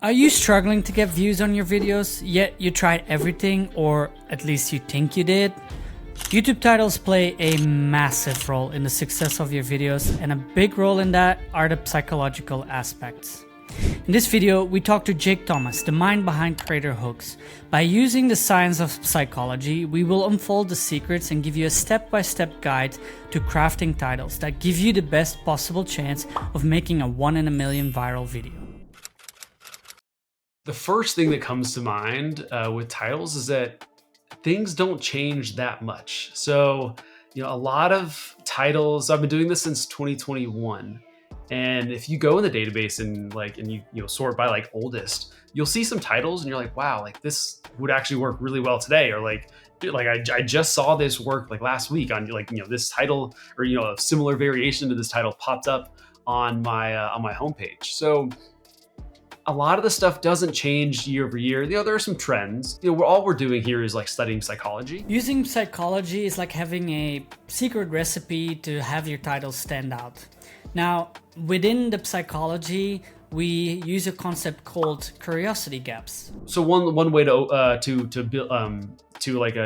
Are you struggling to get views on your videos, yet you tried everything, or at least you think you did? YouTube titles play a massive role in the success of your videos, and a big role in that are the psychological aspects. In this video, we talk to Jake Thomas, the mind behind Creator Hooks. By using the science of psychology, we will unfold the secrets and give you a step-by-step guide to crafting titles that give you the best possible chance of making a 1 in a million viral video. The first thing that comes to mind with titles is that things don't change that much. So, a lot of titles, I've been doing this since 2021. And if you go in the database and you sort by like oldest, you'll see some titles and you're like, wow, like this would actually work really well today. Or I just saw this work like last week on this title, or a similar variation to this title popped up on my homepage. So a lot of the stuff doesn't change year over year. There are some trends. All we're doing here is like studying psychology. Using psychology is like having a secret recipe to have your titles stand out. Now, within the psychology, we use a concept called curiosity gaps. So one way to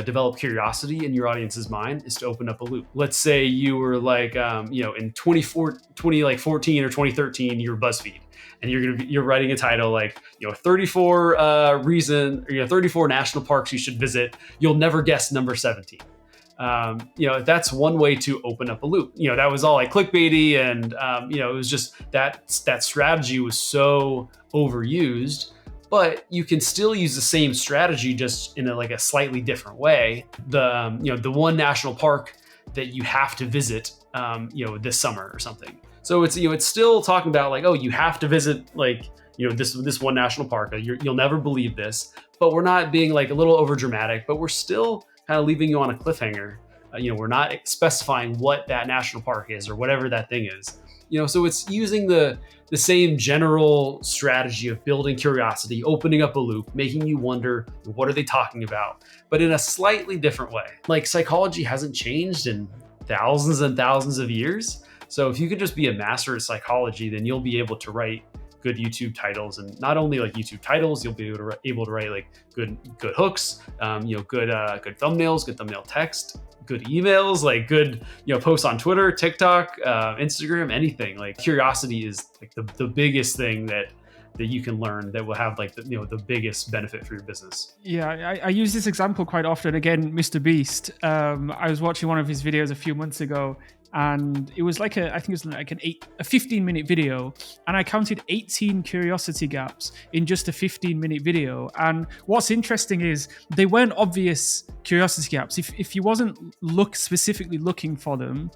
develop curiosity in your audience's mind is to open up a loop. Let's say you were in 2014 or 2013, you're BuzzFeed, and you're writing a title like 34 34 national parks you should visit. You'll never guess number 17. That's one way to open up a loop. That was all like clickbaity, and it was just that strategy was so overused. But you can still use the same strategy, just in a slightly different way. The one national park that you have to visit, this summer or something. So it's still talking about you have to visit this one national park. You'll never believe this, but we're not being a little over dramatic, but we're still kind of leaving you on a cliffhanger. We're not specifying what that national park is or whatever that thing is. So it's using the same general strategy of building curiosity, opening up a loop, making you wonder, what are they talking about? But in a slightly different way. Psychology hasn't changed in thousands and thousands of years. So if you could just be a master at psychology, then you'll be able to write good YouTube titles, and not only YouTube titles, you'll be able to write good hooks, good thumbnails, good thumbnail text, good emails, good posts on Twitter, TikTok, Instagram, anything. Curiosity is the biggest thing that you can learn that will have the biggest benefit for your business. Yeah, I use this example quite often. Again, Mr. Beast. I was watching one of his videos a few months ago, and it was I think it was a 15-minute video, and I counted 18 curiosity gaps in just a 15-minute video. And what's interesting is they weren't obvious curiosity gaps. If you wasn't specifically looking for them,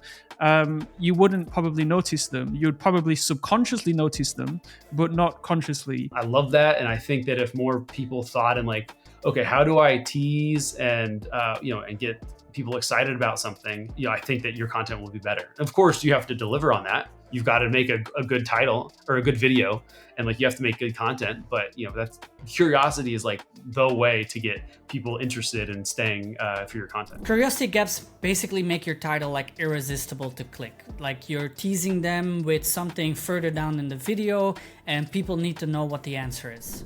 you wouldn't probably notice them. You'd probably subconsciously notice them, but not consciously. I love that, and I think that if more people thought in okay, how do I tease and get people excited about something, I think that your content will be better. Of course, you have to deliver on that. You've got to make a good title or a good video, and you have to make good content. But that's curiosity is the way to get people interested in staying for your content. Curiosity gaps basically make your title irresistible to click. You're teasing them with something further down in the video, and people need to know what the answer is.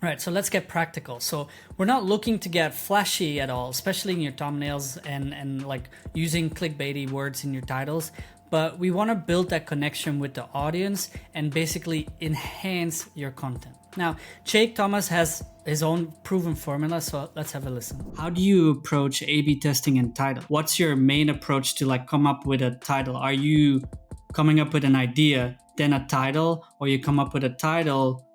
Right, so let's get practical. So we're not looking to get flashy at all, especially in your thumbnails and using clickbaity words in your titles, but we want to build that connection with the audience and basically enhance your content. Now, Jake Thomas has his own proven formula, so let's have a listen. How do you approach A/B testing in title? What's your main approach to come up with a title? Are you coming up with an idea, then a title, or you come up with a title,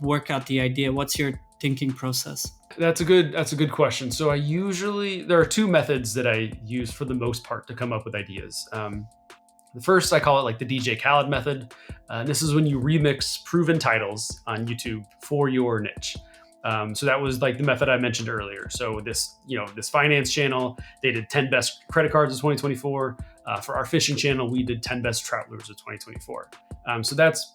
work out the idea? What's your thinking process? That's a good question. So there are two methods that I use for the most part to come up with ideas. The first, I call it the DJ Khaled method. This is when you remix proven titles on YouTube for your niche. So that was the method I mentioned earlier. So this finance channel, they did 10 best credit cards of 2024. For our fishing channel, we did 10 best trout lures of 2024. So that's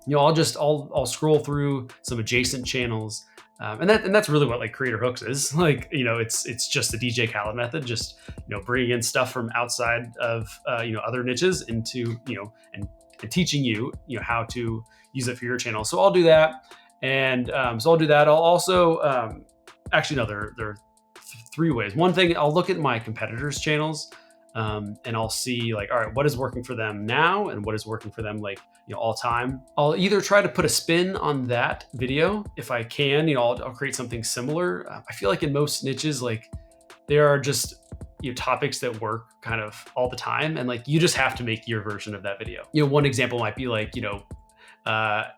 I'll scroll through some adjacent channels, and that's really what Creator Hooks is. It's just the DJ Khaled method, just bringing in stuff from outside of other niches into and and teaching you, how to use it for your channel. So I'll do that. And so I'll do that. I'll also, actually, no, there are three ways. One thing, I'll look at my competitors' channels, and I'll see like, all right, what is working for them now and what is working for them like, all time. I'll either try to put a spin on that video if I can, I'll create something similar. I feel like in most niches, like there are just topics that work kind of all the time, and like you just have to make your version of that video. One example might be like,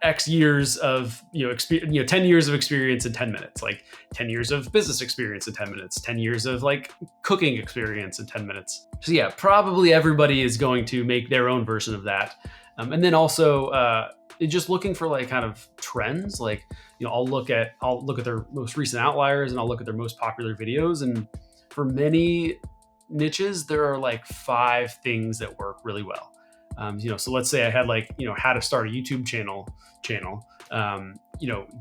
X years of, 10 years of experience in 10 minutes, like 10 years of business experience in 10 minutes, 10 years of like cooking experience in 10 minutes. So yeah, probably everybody is going to make their own version of that. And then also just looking for like kind of trends, like, I'll look at their most recent outliers, and I'll look at their most popular videos. And for many niches, there are like 5 things that work really well. So let's say I had like, how to start a YouTube channel,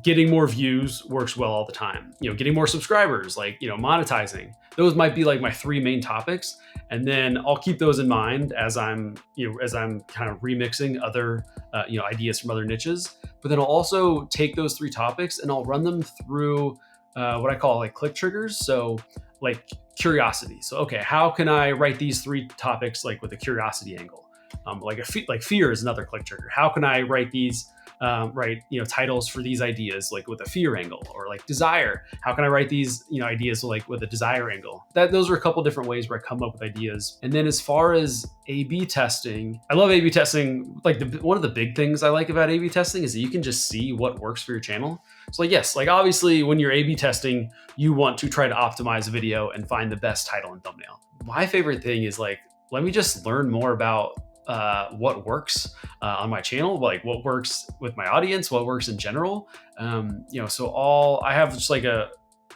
getting more views works well all the time. Getting more subscribers, like, monetizing, those might be like my 3 main topics. And then I'll keep those in mind as I'm kind of remixing other, ideas from other niches. But then I'll also take those 3 topics and I'll run them through what I call like click triggers. So like curiosity. So, okay, how can I write these 3 topics like with a curiosity angle? Like fear is another click trigger. How can I write these, titles for these ideas like with a fear angle? Or like desire. How can I write these, ideas like with a desire angle? Those are a couple different ways where I come up with ideas. And then as far as A/B testing, I love A/B testing. Like one of the big things I like about A/B testing is that you can just see what works for your channel. So like, yes, like obviously when you're A/B testing, you want to try to optimize a video and find the best title and thumbnail. My favorite thing is like, let me just learn more about what works on my channel, like what works with my audience, what works in general. So I have just like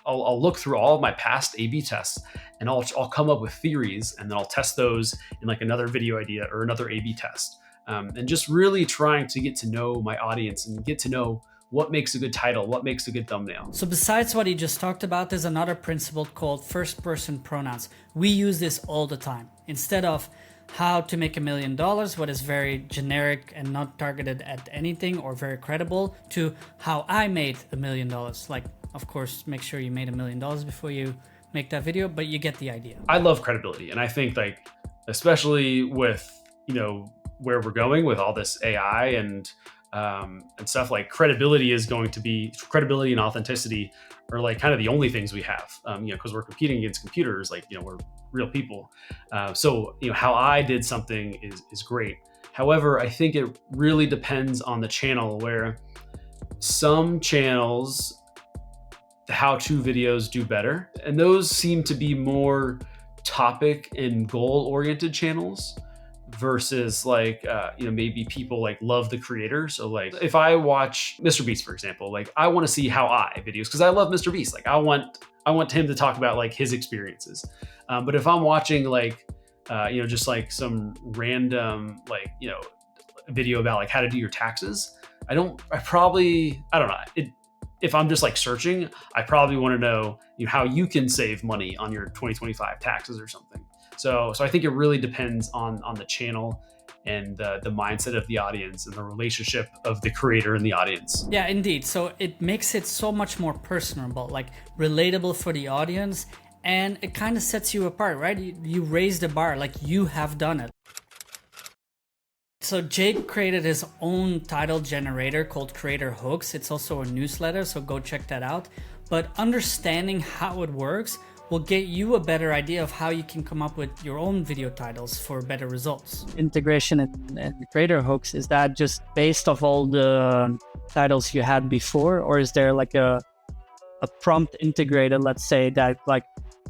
I'll look through all of my past A/B tests, and I'll come up with theories, and then I'll test those in like another video idea or another A/B test, and just really trying to get to know my audience and get to know what makes a good title, what makes a good thumbnail. So besides what you just talked about, there's another principle called first person pronouns. We use this all the time. Instead of how to make $1 million, what is very generic and not targeted at anything or very credible, to how I made $1 million. Like, of course, make sure you made $1 million before you make that video, but you get the idea. I love credibility. And I think like, especially with, where we're going with all this AI and stuff, like credibility and authenticity are like kind of the only things we have, because we're competing against computers, like, we're real people. So, how I did something is great. However, I think it really depends on the channel, where some channels, the how-to videos do better. And those seem to be more topic and goal-oriented channels versus like, maybe people like love the creator. So like if I watch Mr. Beast, for example, like I want to see how I videos, because I love Mr. Beast. Like I want him to talk about like his experiences. But if I'm watching like, just like some random, like, video about like how to do your taxes, I don't know. If I'm just like searching, I probably want to know, how you can save money on your 2025 taxes or something. So I think it really depends on the channel and the mindset of the audience and the relationship of the creator and the audience. Yeah, indeed. So it makes it so much more personable, like relatable for the audience, and it kind of sets you apart, right? You raise the bar, like you have done it. So Jake created his own title generator called Creator Hooks. It's also a newsletter, so go check that out. But understanding how it works will get you a better idea of how you can come up with your own video titles for better results. Integration and Creator Hooks, is that just based off all the titles you had before, or is there like a prompt integrated, let's say, that like,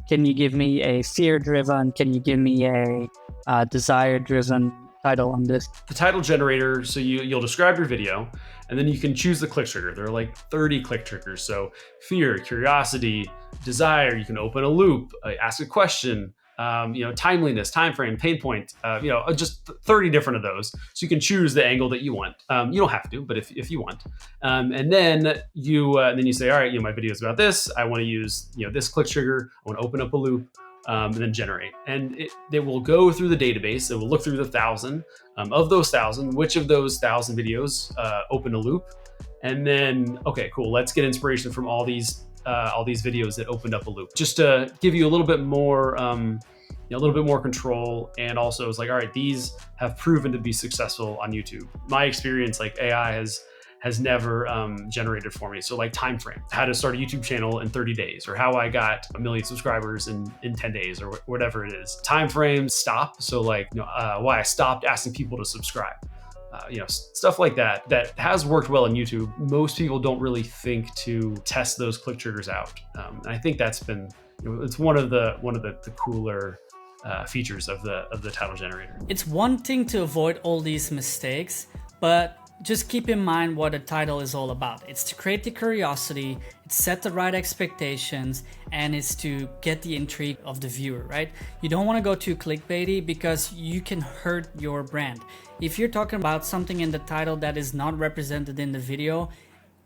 can you give me a fear-driven, can you give me a desire-driven title on this? The title generator, so you'll describe your video, and then you can choose the click trigger. There are like 30 click triggers. So fear, curiosity, desire, you can open a loop, ask a question, timeliness, time frame, pain point, just 30 different of those. So you can choose the angle that you want. You don't have to, but if you want. And then you say, all right, my video is about this. I want to use, this click trigger. I want to open up a loop. and then generate. And it will go through the database. It will look through the 1,000. Of those 1,000, which of those 1,000 videos open a loop? And then, okay, cool. Let's get inspiration from all these videos that opened up a loop, just to give you a little bit more, a little bit more control. And also it's like, all right, these have proven to be successful on YouTube. My experience, like AI has never generated for me. So like time frame, how to start a YouTube channel in 30 days, or how I got 1 million subscribers in 10 days, or whatever it is. Time frame, stop. So like, why I stopped asking people to subscribe. Stuff like that has worked well in YouTube. Most people don't really think to test those click triggers out. And I think that's been, it's one of the cooler features of the title generator. It's one thing to avoid all these mistakes, but just keep in mind what a title is all about. It's to create the curiosity, it's set the right expectations, and it's to get the intrigue of the viewer, right? You don't want to go too clickbaity because you can hurt your brand. If you're talking about something in the title that is not represented in the video,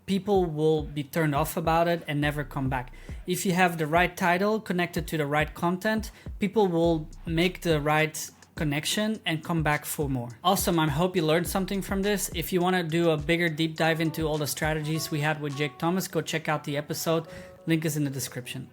people will be turned off about it and never come back. If you have the right title connected to the right content, people will make the right connection and come back for more. Awesome, I hope you learned something from this. If you want to do a bigger deep dive into all the strategies we had with Jake Thomas, go check out the episode. Link is in the description.